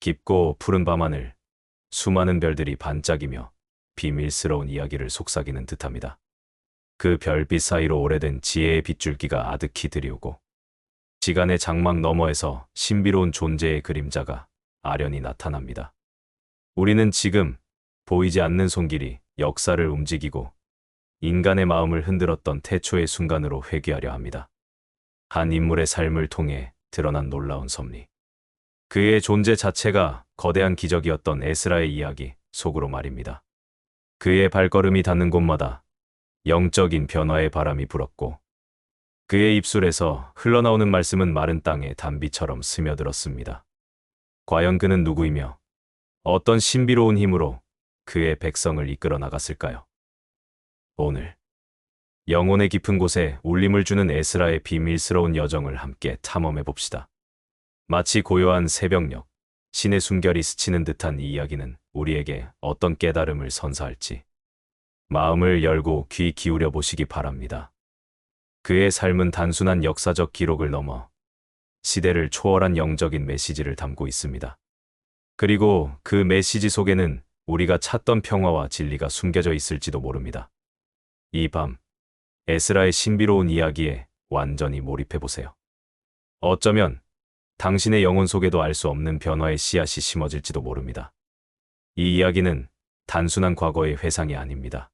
깊고 푸른 밤하늘, 수많은 별들이 반짝이며 비밀스러운 이야기를 속삭이는 듯합니다. 그 별빛 사이로 오래된 지혜의 빗줄기가 아득히 들이오고 시간의 장막 너머에서 신비로운 존재의 그림자가 아련히 나타납니다. 우리는 지금 보이지 않는 손길이 역사를 움직이고 인간의 마음을 흔들었던 태초의 순간으로 회귀하려 합니다. 한 인물의 삶을 통해 드러난 놀라운 섭리. 그의 존재 자체가 거대한 기적이었던 에스라의 이야기 속으로 말입니다. 그의 발걸음이 닿는 곳마다 영적인 변화의 바람이 불었고 그의 입술에서 흘러나오는 말씀은 마른 땅의 단비처럼 스며들었습니다. 과연 그는 누구이며 어떤 신비로운 힘으로 그의 백성을 이끌어 나갔을까요? 오늘 영혼의 깊은 곳에 울림을 주는 에스라의 비밀스러운 여정을 함께 탐험해 봅시다. 마치 고요한 새벽녘, 신의 숨결이 스치는 듯한 이 이야기는 우리에게 어떤 깨달음을 선사할지 마음을 열고 귀 기울여 보시기 바랍니다. 그의 삶은 단순한 역사적 기록을 넘어 시대를 초월한 영적인 메시지를 담고 있습니다. 그리고 그 메시지 속에는 우리가 찾던 평화와 진리가 숨겨져 있을지도 모릅니다. 이 밤, 에스라의 신비로운 이야기에 완전히 몰입해 보세요. 어쩌면 당신의 영혼 속에도 알 수 없는 변화의 씨앗이 심어질지도 모릅니다. 이 이야기는 단순한 과거의 회상이 아닙니다.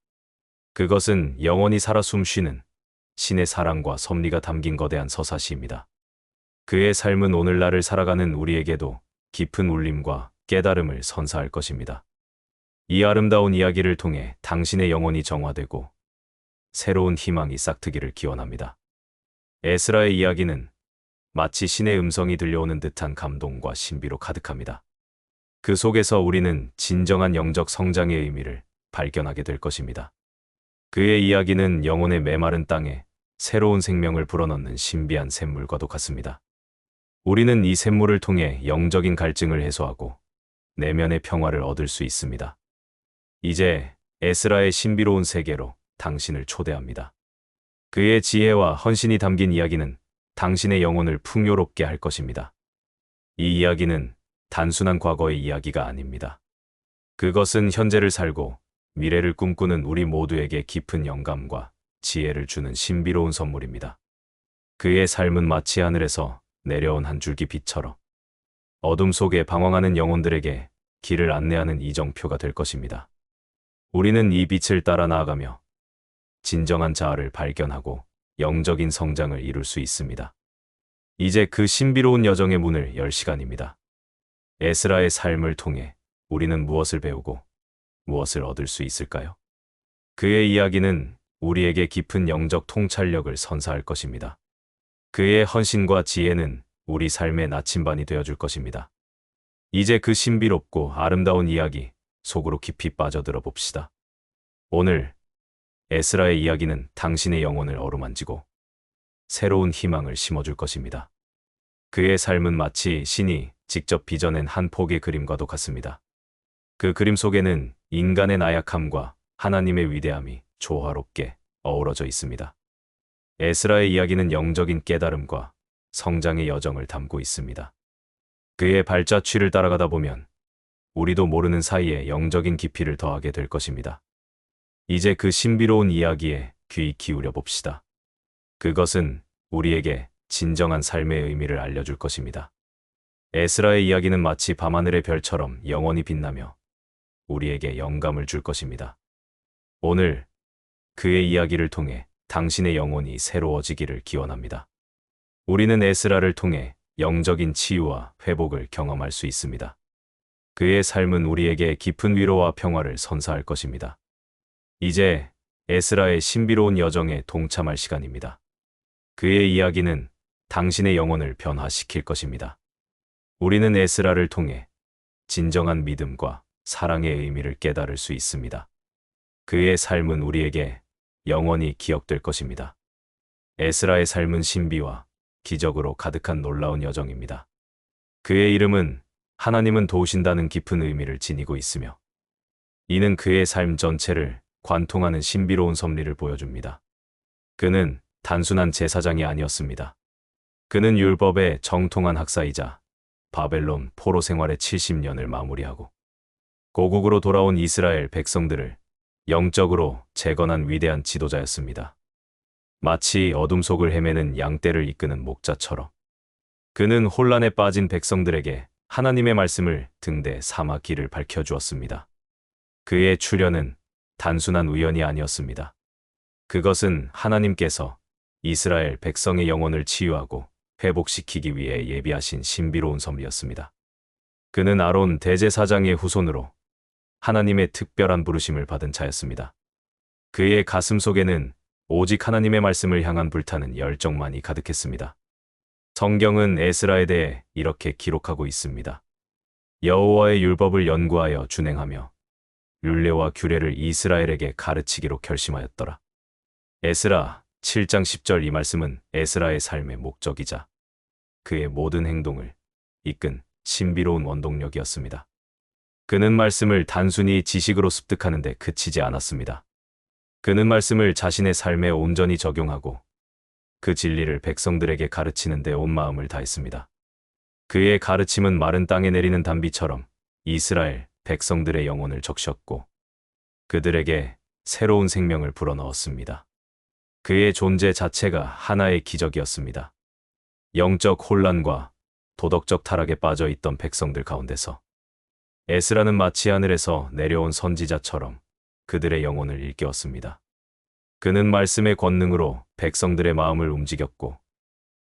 그것은 영원히 살아 숨쉬는 신의 사랑과 섭리가 담긴 거대한 서사시입니다. 그의 삶은 오늘날을 살아가는 우리에게도 깊은 울림과 깨달음을 선사할 것입니다. 이 아름다운 이야기를 통해 당신의 영혼이 정화되고 새로운 희망이 싹트기를 기원합니다. 에스라의 이야기는 마치 신의 음성이 들려오는 듯한 감동과 신비로 가득합니다. 그 속에서 우리는 진정한 영적 성장의 의미를 발견하게 될 것입니다. 그의 이야기는 영혼의 메마른 땅에 새로운 생명을 불어넣는 신비한 샘물과도 같습니다. 우리는 이 샘물을 통해 영적인 갈증을 해소하고 내면의 평화를 얻을 수 있습니다. 이제 에스라의 신비로운 세계로 당신을 초대합니다. 그의 지혜와 헌신이 담긴 이야기는 당신의 영혼을 풍요롭게 할 것입니다. 이 이야기는 단순한 과거의 이야기가 아닙니다. 그것은 현재를 살고 미래를 꿈꾸는 우리 모두에게 깊은 영감과 지혜를 주는 신비로운 선물입니다. 그의 삶은 마치 하늘에서 내려온 한 줄기 빛처럼 어둠 속에 방황하는 영혼들에게 길을 안내하는 이정표가 될 것입니다. 우리는 이 빛을 따라 나아가며 진정한 자아를 발견하고 영적인 성장을 이룰 수 있습니다. 이제 그 신비로운 여정의 문을 열 시간입니다. 에스라의 삶을 통해 우리는 무엇을 배우고 무엇을 얻을 수 있을까요? 그의 이야기는 우리에게 깊은 영적 통찰력을 선사할 것입니다. 그의 헌신과 지혜는 우리 삶의 나침반이 되어줄 것입니다. 이제 그 신비롭고 아름다운 이야기 속으로 깊이 빠져들어 봅시다. 오늘 에스라의 이야기는 당신의 영혼을 어루만지고 새로운 희망을 심어줄 것입니다. 그의 삶은 마치 신이 직접 빚어낸 한 폭의 그림과도 같습니다. 그 그림 속에는 인간의 나약함과 하나님의 위대함이 조화롭게 어우러져 있습니다. 에스라의 이야기는 영적인 깨달음과 성장의 여정을 담고 있습니다. 그의 발자취를 따라가다 보면 우리도 모르는 사이에 영적인 깊이를 더하게 될 것입니다. 이제 그 신비로운 이야기에 귀 기울여 봅시다. 그것은 우리에게 진정한 삶의 의미를 알려줄 것입니다. 에스라의 이야기는 마치 밤하늘의 별처럼 영원히 빛나며 우리에게 영감을 줄 것입니다. 오늘 그의 이야기를 통해 당신의 영혼이 새로워지기를 기원합니다. 우리는 에스라를 통해 영적인 치유와 회복을 경험할 수 있습니다. 그의 삶은 우리에게 깊은 위로와 평화를 선사할 것입니다. 이제 에스라의 신비로운 여정에 동참할 시간입니다. 그의 이야기는 당신의 영혼을 변화시킬 것입니다. 우리는 에스라를 통해 진정한 믿음과 사랑의 의미를 깨달을 수 있습니다. 그의 삶은 우리에게 영원히 기억될 것입니다. 에스라의 삶은 신비와 기적으로 가득한 놀라운 여정입니다. 그의 이름은 하나님은 도우신다는 깊은 의미를 지니고 있으며 이는 그의 삶 전체를 관통하는 신비로운 섭리를 보여줍니다. 그는 단순한 제사장이 아니었습니다. 그는 율법의 정통한 학사이자 바벨론 포로 생활의 70년을 마무리하고 고국으로 돌아온 이스라엘 백성들을 영적으로 재건한 위대한 지도자였습니다. 마치 어둠 속을 헤매는 양떼를 이끄는 목자처럼 그는 혼란에 빠진 백성들에게 하나님의 말씀을 등대 삼아 길을 밝혀주었습니다. 그의 출현은 단순한 우연이 아니었습니다. 그것은 하나님께서 이스라엘 백성의 영혼을 치유하고 회복시키기 위해 예비하신 신비로운 섭리였습니다. 그는 아론 대제사장의 후손으로 하나님의 특별한 부르심을 받은 자였습니다. 그의 가슴 속에는 오직 하나님의 말씀을 향한 불타는 열정만이 가득했습니다. 성경은 에스라에 대해 이렇게 기록하고 있습니다. 여호와의 율법을 연구하여 준행하며 율례와 규례를 이스라엘에게 가르치기로 결심하였더라. 에스라 7장 10절. 이 말씀은 에스라의 삶의 목적이자 그의 모든 행동을 이끈 신비로운 원동력이었습니다. 그는 말씀을 단순히 지식으로 습득하는 데 그치지 않았습니다. 그는 말씀을 자신의 삶에 온전히 적용하고 그 진리를 백성들에게 가르치는 데 온 마음을 다했습니다. 그의 가르침은 마른 땅에 내리는 단비처럼 이스라엘 백성들의 영혼을 적셨고 그들에게 새로운 생명을 불어넣었습니다. 그의 존재 자체가 하나의 기적이었습니다. 영적 혼란과 도덕적 타락에 빠져 있던 백성들 가운데서 에스라는 마치 하늘에서 내려온 선지자처럼 그들의 영혼을 일깨웠습니다. 그는 말씀의 권능으로 백성들의 마음을 움직였고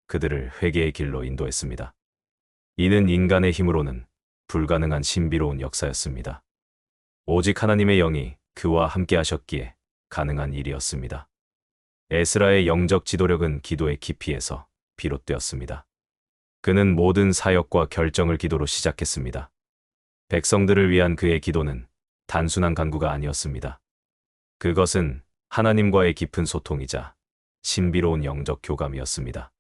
그들을 회개의 길로 인도했습니다. 이는 인간의 힘으로는 불가능한 신비로운 역사였습니다. 오직 하나님의 영이 그와 함께 하셨기에 가능한 일이었습니다. 에스라의 영적 지도력은 기도의 깊이에서 비롯되었습니다. 그는 모든 사역과 결정을 기도로 시작했습니다. 백성들을 위한 그의 기도는 단순한 간구가 아니었습니다. 그것은 하나님과의 깊은 소통이자 신비로운 영적 교감이었습니다.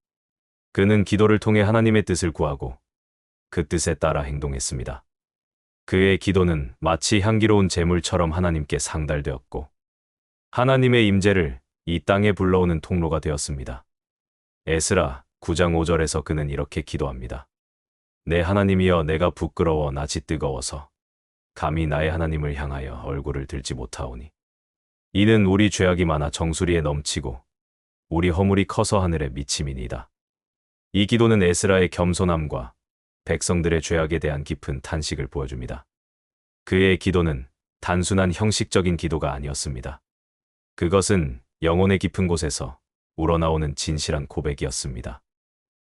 그는 기도를 통해 하나님의 뜻을 구하고 그 뜻에 따라 행동했습니다. 그의 기도는 마치 향기로운 제물처럼 하나님께 상달되었고 하나님의 임재를 이 땅에 불러오는 통로가 되었습니다. 에스라 9장 5절에서 그는 이렇게 기도합니다. 내 하나님이여, 내가 부끄러워 낯이 뜨거워서 감히 나의 하나님을 향하여 얼굴을 들지 못하오니 이는 우리 죄악이 많아 정수리에 넘치고 우리 허물이 커서 하늘에 미침이니이다. 이 기도는 에스라의 겸손함과 백성들의 죄악에 대한 깊은 탄식을 보여줍니다. 그의 기도는 단순한 형식적인 기도가 아니었습니다. 그것은 영혼의 깊은 곳에서 우러나오는 진실한 고백이었습니다.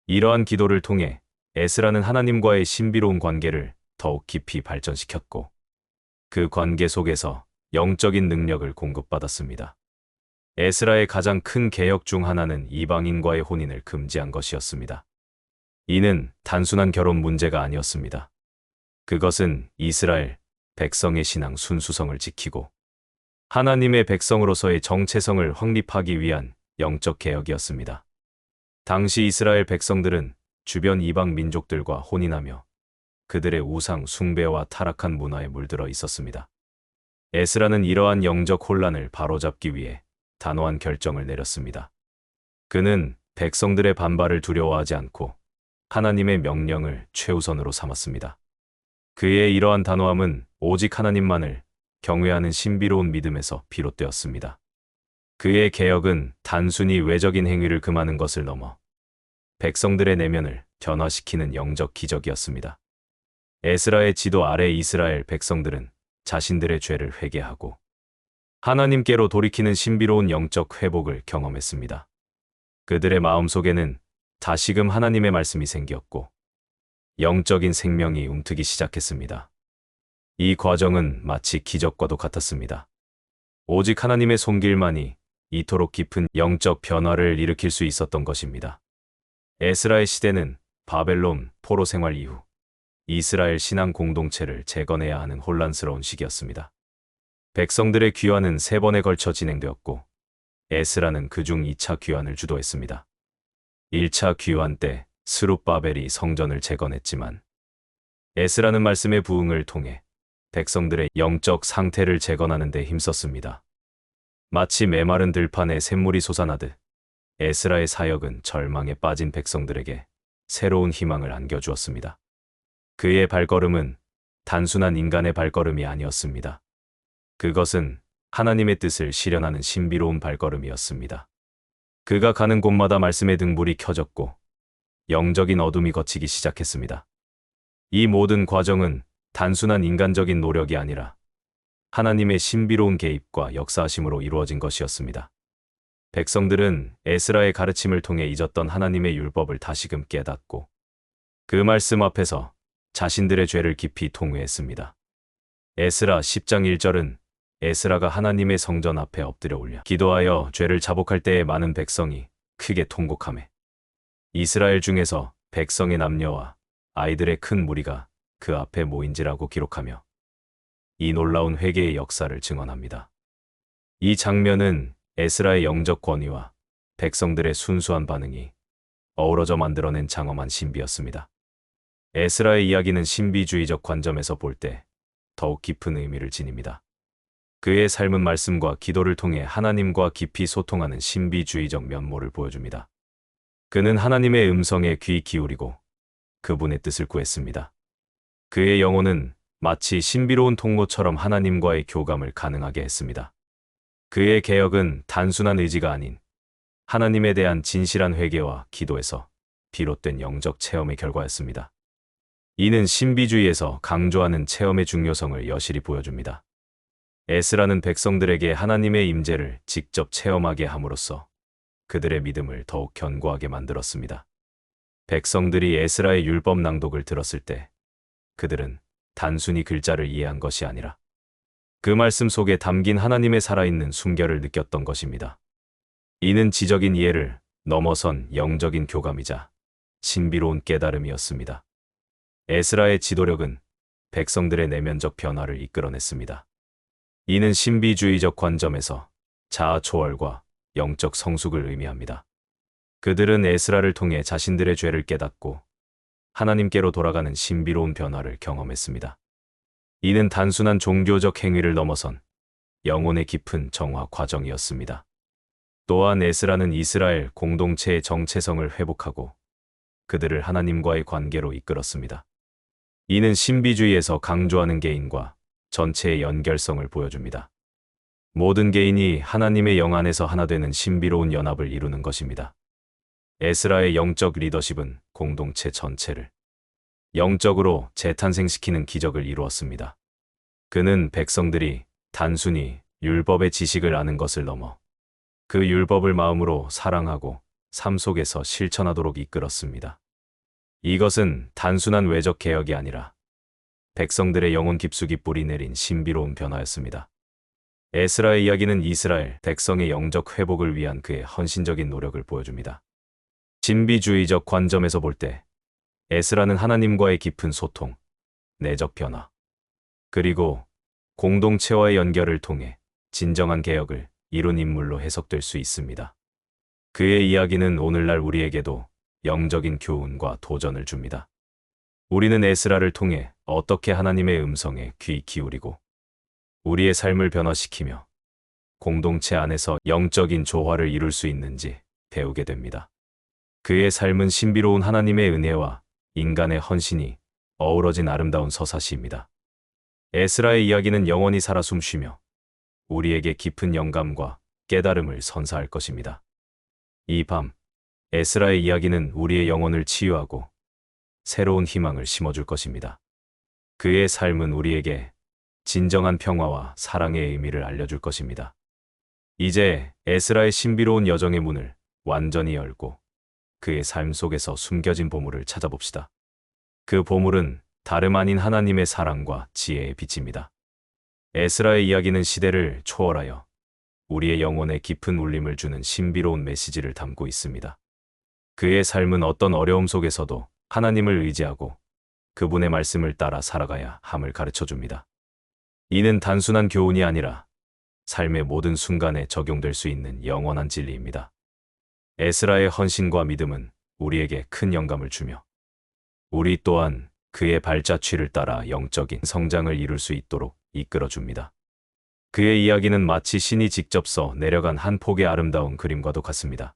이러한 기도를 통해 에스라는 하나님과의 신비로운 관계를 더욱 깊이 발전시켰고 그 관계 속에서 영적인 능력을 공급받았습니다. 에스라의 가장 큰 개혁 중 하나는 이방인과의 혼인을 금지한 것이었습니다. 이는 단순한 결혼 문제가 아니었습니다. 그것은 이스라엘 백성의 신앙 순수성을 지키고 하나님의 백성으로서의 정체성을 확립하기 위한 영적 개혁이었습니다. 당시 이스라엘 백성들은 주변 이방 민족들과 혼인하며 그들의 우상 숭배와 타락한 문화에 물들어 있었습니다. 에스라는 이러한 영적 혼란을 바로잡기 위해 단호한 결정을 내렸습니다. 그는 백성들의 반발을 두려워하지 않고 하나님의 명령을 최우선으로 삼았습니다. 그의 이러한 단호함은 오직 하나님만을 경외하는 신비로운 믿음에서 비롯되었습니다. 그의 개혁은 단순히 외적인 행위를 금하는 것을 넘어 백성들의 내면을 변화시키는 영적 기적이었습니다. 에스라의 지도 아래 이스라엘 백성들은 자신들의 죄를 회개하고 하나님께로 돌이키는 신비로운 영적 회복을 경험했습니다. 그들의 마음속에는 다시금 하나님의 말씀이 생겼고 영적인 생명이 움트기 시작했습니다. 이 과정은 마치 기적과도 같았습니다. 오직 하나님의 손길만이 이토록 깊은 영적 변화를 일으킬 수 있었던 것입니다. 에스라의 시대는 바벨론 포로 생활 이후 이스라엘 신앙 공동체를 재건해야 하는 혼란스러운 시기였습니다. 백성들의 귀환은 3번에 걸쳐 진행되었고 에스라는 그중 2차 귀환을 주도했습니다. 1차 귀환 때 스룹바벨이 성전을 재건했지만 에스라는 말씀의 부응을 통해 백성들의 영적 상태를 재건하는 데 힘썼습니다. 마치 메마른 들판에 샘물이 솟아나듯 에스라의 사역은 절망에 빠진 백성들에게 새로운 희망을 안겨주었습니다. 그의 발걸음은 단순한 인간의 발걸음이 아니었습니다. 그것은 하나님의 뜻을 실현하는 신비로운 발걸음이었습니다. 그가 가는 곳마다 말씀의 등불이 켜졌고 영적인 어둠이 걷히기 시작했습니다. 이 모든 과정은 단순한 인간적인 노력이 아니라 하나님의 신비로운 개입과 역사하심으로 이루어진 것이었습니다. 백성들은 에스라의 가르침을 통해 잊었던 하나님의 율법을 다시금 깨닫고 그 말씀 앞에서 자신들의 죄를 깊이 통회했습니다. 에스라 10장 1절은 에스라가 하나님의 성전 앞에 엎드려 올려 기도하여 죄를 자복할 때에 많은 백성이 크게 통곡하매 이스라엘 중에서 백성의 남녀와 아이들의 큰 무리가 그 앞에 모인지라고 기록하며 이 놀라운 회개의 역사를 증언합니다. 이 장면은 에스라의 영적 권위와 백성들의 순수한 반응이 어우러져 만들어낸 장엄한 신비였습니다. 에스라의 이야기는 신비주의적 관점에서 볼 때 더욱 깊은 의미를 지닙니다. 그의 삶은 말씀과 기도를 통해 하나님과 깊이 소통하는 신비주의적 면모를 보여줍니다. 그는 하나님의 음성에 귀 기울이고 그분의 뜻을 구했습니다. 그의 영혼은 마치 신비로운 통로처럼 하나님과의 교감을 가능하게 했습니다. 그의 개혁은 단순한 의지가 아닌 하나님에 대한 진실한 회개와 기도에서 비롯된 영적 체험의 결과였습니다. 이는 신비주의에서 강조하는 체험의 중요성을 여실히 보여줍니다. 에스라는 백성들에게 하나님의 임재를 직접 체험하게 함으로써 그들의 믿음을 더욱 견고하게 만들었습니다. 백성들이 에스라의 율법 낭독을 들었을 때 그들은 단순히 글자를 이해한 것이 아니라 그 말씀 속에 담긴 하나님의 살아있는 순결을 느꼈던 것입니다. 이는 지적인 이해를 넘어선 영적인 교감이자 신비로운 깨달음이었습니다. 에스라의 지도력은 백성들의 내면적 변화를 이끌어냈습니다. 이는 신비주의적 관점에서 자아 초월과 영적 성숙을 의미합니다. 그들은 에스라를 통해 자신들의 죄를 깨닫고 하나님께로 돌아가는 신비로운 변화를 경험했습니다. 이는 단순한 종교적 행위를 넘어선 영혼의 깊은 정화 과정이었습니다. 또한 에스라는 이스라엘 공동체의 정체성을 회복하고 그들을 하나님과의 관계로 이끌었습니다. 이는 신비주의에서 강조하는 개인과 전체의 연결성을 보여줍니다. 모든 개인이 하나님의 영 안에서 하나 되는 신비로운 연합을 이루는 것입니다. 에스라의 영적 리더십은 공동체 전체를 영적으로 재탄생시키는 기적을 이루었습니다. 그는 백성들이 단순히 율법의 지식을 아는 것을 넘어 그 율법을 마음으로 사랑하고 삶 속에서 실천하도록 이끌었습니다. 이것은 단순한 외적 개혁이 아니라 백성들의 영혼 깊숙이 뿌리 내린 신비로운 변화였습니다. 에스라의 이야기는 이스라엘 백성의 영적 회복을 위한 그의 헌신적인 노력을 보여줍니다. 신비주의적 관점에서 볼 때 에스라는 하나님과의 깊은 소통, 내적 변화, 그리고 공동체와의 연결을 통해 진정한 개혁을 이룬 인물로 해석될 수 있습니다. 그의 이야기는 오늘날 우리에게도 영적인 교훈과 도전을 줍니다. 우리는 에스라를 통해 어떻게 하나님의 음성에 귀 기울이고 우리의 삶을 변화시키며 공동체 안에서 영적인 조화를 이룰 수 있는지 배우게 됩니다. 그의 삶은 신비로운 하나님의 은혜와 인간의 헌신이 어우러진 아름다운 서사시입니다. 에스라의 이야기는 영원히 살아 숨쉬며 우리에게 깊은 영감과 깨달음을 선사할 것입니다. 이 밤, 에스라의 이야기는 우리의 영혼을 치유하고 새로운 희망을 심어줄 것입니다. 그의 삶은 우리에게 진정한 평화와 사랑의 의미를 알려줄 것입니다. 이제 에스라의 신비로운 여정의 문을 완전히 열고 그의 삶 속에서 숨겨진 보물을 찾아봅시다. 그 보물은 다름 아닌 하나님의 사랑과 지혜의 빛입니다. 에스라의 이야기는 시대를 초월하여 우리의 영혼에 깊은 울림을 주는 신비로운 메시지를 담고 있습니다. 그의 삶은 어떤 어려움 속에서도 하나님을 의지하고 그분의 말씀을 따라 살아가야 함을 가르쳐줍니다. 이는 단순한 교훈이 아니라 삶의 모든 순간에 적용될 수 있는 영원한 진리입니다. 에스라의 헌신과 믿음은 우리에게 큰 영감을 주며 우리 또한 그의 발자취를 따라 영적인 성장을 이룰 수 있도록 이끌어줍니다. 그의 이야기는 마치 신이 직접 써 내려간 한 폭의 아름다운 그림과도 같습니다.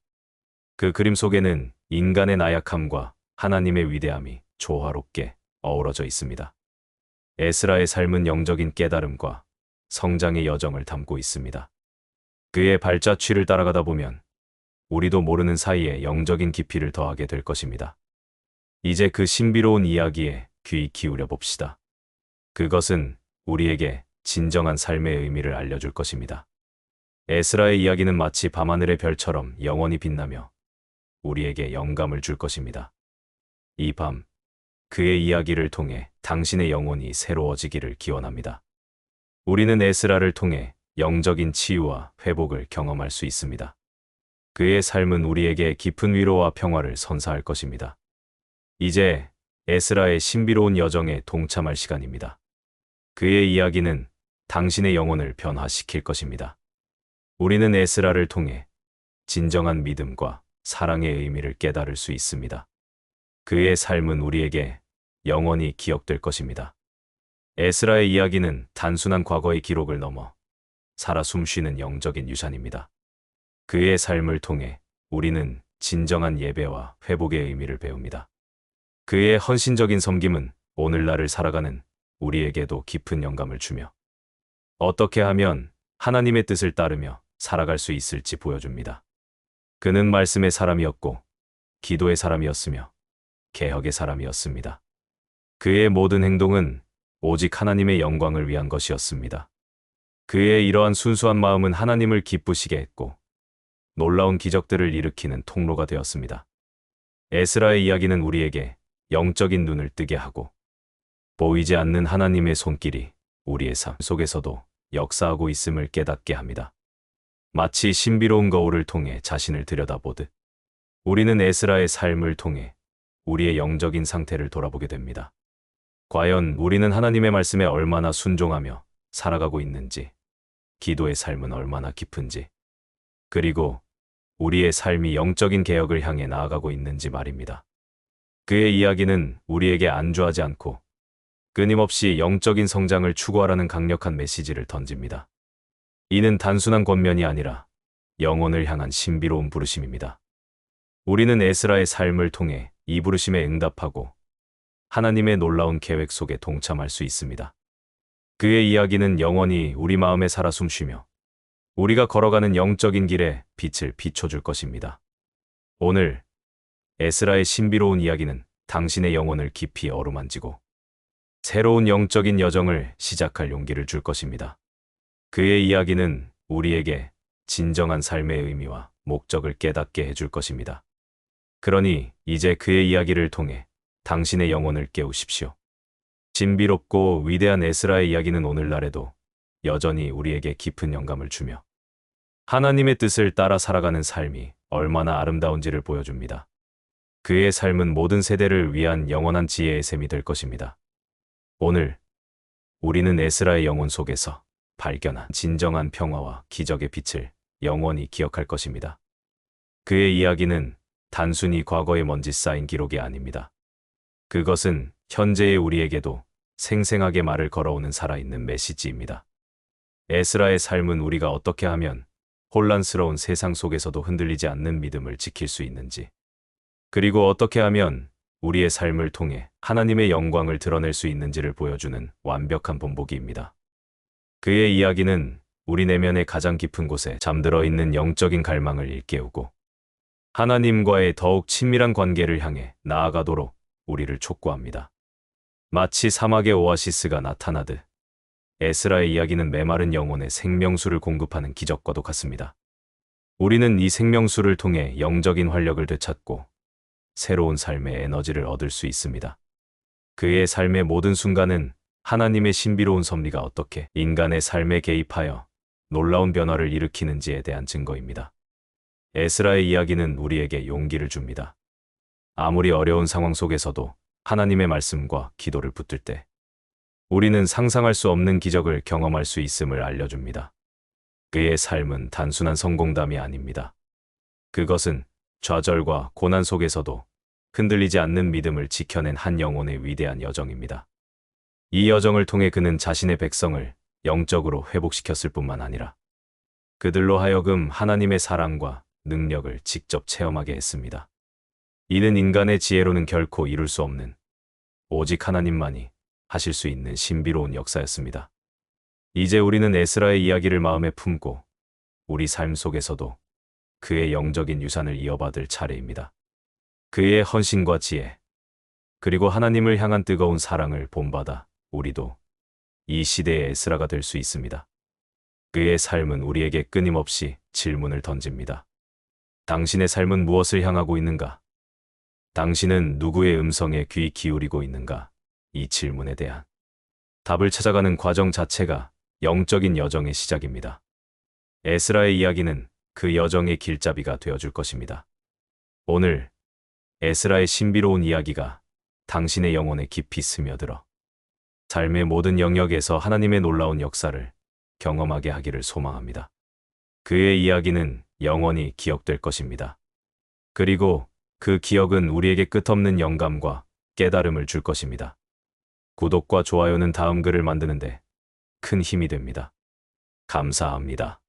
그 그림 속에는 인간의 나약함과 하나님의 위대함이 조화롭게 어우러져 있습니다. 에스라의 삶은 영적인 깨달음과 성장의 여정을 담고 있습니다. 그의 발자취를 따라가다 보면 우리도 모르는 사이에 영적인 깊이를 더하게 될 것입니다. 이제 그 신비로운 이야기에 귀 기울여 봅시다. 그것은 우리에게 진정한 삶의 의미를 알려줄 것입니다. 에스라의 이야기는 마치 밤하늘의 별처럼 영원히 빛나며 우리에게 영감을 줄 것입니다. 이 밤, 그의 이야기를 통해 당신의 영혼이 새로워지기를 기원합니다. 우리는 에스라를 통해 영적인 치유와 회복을 경험할 수 있습니다. 그의 삶은 우리에게 깊은 위로와 평화를 선사할 것입니다. 이제 에스라의 신비로운 여정에 동참할 시간입니다. 그의 이야기는 당신의 영혼을 변화시킬 것입니다. 우리는 에스라를 통해 진정한 믿음과 사랑의 의미를 깨달을 수 있습니다. 그의 삶은 우리에게 영원히 기억될 것입니다. 에스라의 이야기는 단순한 과거의 기록을 넘어 살아 숨쉬는 영적인 유산입니다. 그의 삶을 통해 우리는 진정한 예배와 회복의 의미를 배웁니다. 그의 헌신적인 섬김은 오늘날을 살아가는 우리에게도 깊은 영감을 주며 어떻게 하면 하나님의 뜻을 따르며 살아갈 수 있을지 보여줍니다. 그는 말씀의 사람이었고 기도의 사람이었으며 개혁의 사람이었습니다. 그의 모든 행동은 오직 하나님의 영광을 위한 것이었습니다. 그의 이러한 순수한 마음은 하나님을 기쁘시게 했고 놀라운 기적들을 일으키는 통로가 되었습니다. 에스라의 이야기는 우리에게 영적인 눈을 뜨게 하고 보이지 않는 하나님의 손길이 우리의 삶 속에서도 역사하고 있음을 깨닫게 합니다. 마치 신비로운 거울을 통해 자신을 들여다보듯 우리는 에스라의 삶을 통해 우리의 영적인 상태를 돌아보게 됩니다. 과연 우리는 하나님의 말씀에 얼마나 순종하며 살아가고 있는지, 기도의 삶은 얼마나 깊은지, 그리고 우리의 삶이 영적인 개혁을 향해 나아가고 있는지 말입니다. 그의 이야기는 우리에게 안주하지 않고 끊임없이 영적인 성장을 추구하라는 강력한 메시지를 던집니다. 이는 단순한 권면이 아니라 영혼을 향한 신비로운 부르심입니다. 우리는 에스라의 삶을 통해 이 부르심에 응답하고 하나님의 놀라운 계획 속에 동참할 수 있습니다. 그의 이야기는 영원히 우리 마음에 살아 숨쉬며 우리가 걸어가는 영적인 길에 빛을 비춰줄 것입니다. 오늘 에스라의 신비로운 이야기는 당신의 영혼을 깊이 어루만지고 새로운 영적인 여정을 시작할 용기를 줄 것입니다. 그의 이야기는 우리에게 진정한 삶의 의미와 목적을 깨닫게 해줄 것입니다. 그러니 이제 그의 이야기를 통해 당신의 영혼을 깨우십시오. 신비롭고 위대한 에스라의 이야기는 오늘날에도 여전히 우리에게 깊은 영감을 주며 하나님의 뜻을 따라 살아가는 삶이 얼마나 아름다운지를 보여줍니다. 그의 삶은 모든 세대를 위한 영원한 지혜의 샘이 될 것입니다. 오늘 우리는 에스라의 영혼 속에서 발견한 진정한 평화와 기적의 빛을 영원히 기억할 것입니다. 그의 이야기는 단순히 과거에 먼지 쌓인 기록이 아닙니다. 그것은 현재의 우리에게도 생생하게 말을 걸어오는 살아있는 메시지입니다. 에스라의 삶은 우리가 어떻게 하면 혼란스러운 세상 속에서도 흔들리지 않는 믿음을 지킬 수 있는지, 그리고 어떻게 하면 우리의 삶을 통해 하나님의 영광을 드러낼 수 있는지를 보여주는 완벽한 본보기입니다. 그의 이야기는 우리 내면의 가장 깊은 곳에 잠들어 있는 영적인 갈망을 일깨우고 하나님과의 더욱 친밀한 관계를 향해 나아가도록 우리를 촉구합니다. 마치 사막의 오아시스가 나타나듯 에스라의 이야기는 메마른 영혼의 생명수를 공급하는 기적과도 같습니다. 우리는 이 생명수를 통해 영적인 활력을 되찾고 새로운 삶의 에너지를 얻을 수 있습니다. 그의 삶의 모든 순간은 하나님의 신비로운 섭리가 어떻게 인간의 삶에 개입하여 놀라운 변화를 일으키는지에 대한 증거입니다. 에스라의 이야기는 우리에게 용기를 줍니다. 아무리 어려운 상황 속에서도 하나님의 말씀과 기도를 붙들 때 우리는 상상할 수 없는 기적을 경험할 수 있음을 알려줍니다. 그의 삶은 단순한 성공담이 아닙니다. 그것은 좌절과 고난 속에서도 흔들리지 않는 믿음을 지켜낸 한 영혼의 위대한 여정입니다. 이 여정을 통해 그는 자신의 백성을 영적으로 회복시켰을 뿐만 아니라 그들로 하여금 하나님의 사랑과 능력을 직접 체험하게 했습니다. 이는 인간의 지혜로는 결코 이룰 수 없는 오직 하나님만이 하실 수 있는 신비로운 역사였습니다. 이제 우리는 에스라의 이야기를 마음에 품고 우리 삶 속에서도 그의 영적인 유산을 이어받을 차례입니다. 그의 헌신과 지혜, 그리고 하나님을 향한 뜨거운 사랑을 본받아 우리도 이 시대의 에스라가 될 수 있습니다. 그의 삶은 우리에게 끊임없이 질문을 던집니다. 당신의 삶은 무엇을 향하고 있는가? 당신은 누구의 음성에 귀 기울이고 있는가? 이 질문에 대한 답을 찾아가는 과정 자체가 영적인 여정의 시작입니다. 에스라의 이야기는 그 여정의 길잡이가 되어줄 것입니다. 오늘 에스라의 신비로운 이야기가 당신의 영혼에 깊이 스며들어 삶의 모든 영역에서 하나님의 놀라운 역사를 경험하게 하기를 소망합니다. 그의 이야기는 영원히 기억될 것입니다. 그리고 그 기억은 우리에게 끝없는 영감과 깨달음을 줄 것입니다. 구독과 좋아요는 다음 글을 만드는데 큰 힘이 됩니다. 감사합니다.